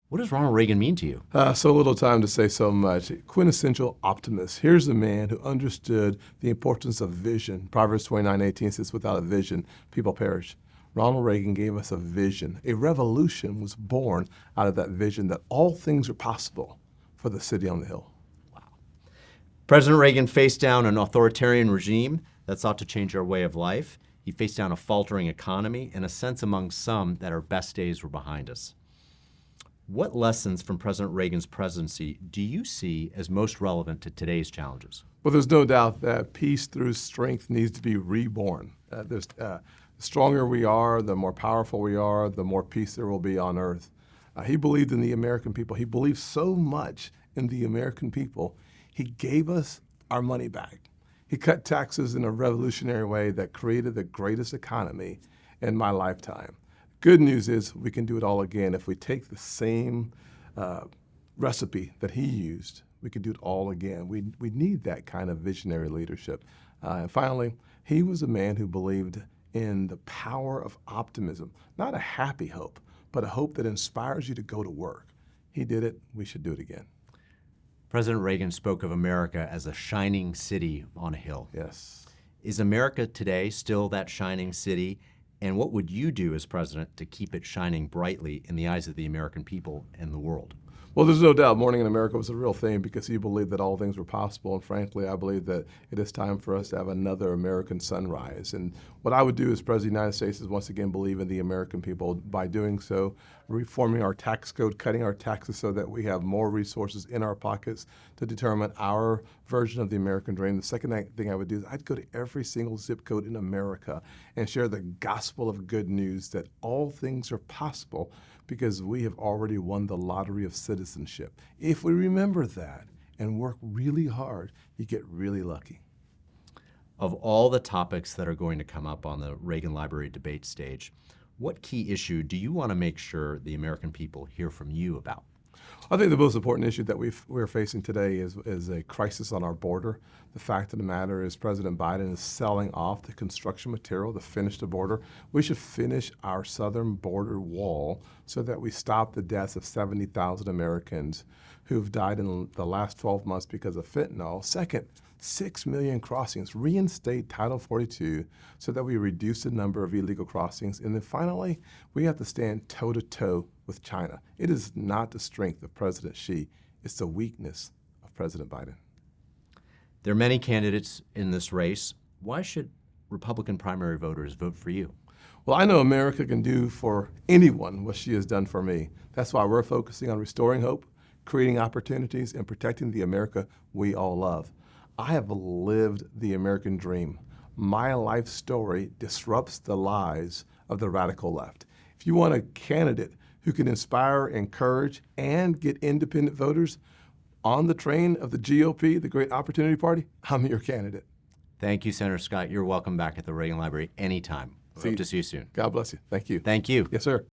What does Ronald Reagan mean to you? So little time to say so much. Quintessential optimist. Here's a man who understood the importance of vision. Proverbs 29:18 says, without a vision, people perish. Ronald Reagan gave us a vision. A revolution was born out of that vision that all things are possible for the city on the hill. President Reagan faced down an authoritarian regime that sought to change our way of life. He faced down a faltering economy and a sense among some that our best days were behind us. What lessons from President Reagan's presidency do you see as most relevant to today's challenges? Well, there's no doubt that peace through strength needs to be reborn. The stronger we are, the more powerful we are, the more peace there will be on earth. He believed in the American people. He believed so much in the American people, he gave us our money back. He cut taxes in a revolutionary way that created the greatest economy in my lifetime. Good news is we can do it all again. If we take the same recipe that he used, we can do it all again. We need that kind of visionary leadership. And finally, he was a man who believed in the power of optimism, not a happy hope, but a hope that inspires you to go to work. He did it. We should do it again. President Reagan spoke of America as a shining city on a hill. Yes. Is America today still that shining city? And what would you do as president to keep it shining brightly in the eyes of the American people and the world? Well, there's no doubt Morning in America was a real thing because he believed that all things were possible. And frankly, I believe that it is time for us to have another American sunrise. And what I would do as President of the United States is once again believe in the American people. By doing so, reforming our tax code, cutting our taxes so that we have more resources in our pockets to determine our version of the American dream. The second thing I would do is I'd go to every single zip code in America and share the gospel of good news that all things are possible because we have already won the lottery of citizenship. If we remember that and work really hard, you get really lucky. Of all the topics that are going to come up on the Reagan Library debate stage, what key issue do you want to make sure the American people hear from you about? I think the most important issue that we're facing today is a crisis on our border. The fact of the matter is President Biden is selling off the construction material to finish the border. We should finish our southern border wall so that we stop the deaths of 70,000 Americans who've died in the last 12 months because of fentanyl. Second, 6 million crossings. Reinstate Title 42 so that we reduce the number of illegal crossings. And then finally, we have to stand toe-to-toe with China. It is not the strength of President Xi, it's the weakness of President Biden. There are many candidates in this race. Why should Republican primary voters vote for you? Well, I know America can do for anyone what she has done for me. That's why we're focusing on restoring hope, creating opportunities, and protecting the America we all love. I have lived the American dream. My life story disrupts the lies of the radical left. If you want a candidate who can inspire, encourage, and get independent voters on the train of the GOP, the Great Opportunity Party, I'm your candidate. Thank you, Senator Scott. You're welcome back at the Reagan Library anytime. Hope to see you soon. God bless you. Thank you. Thank you. Yes, sir.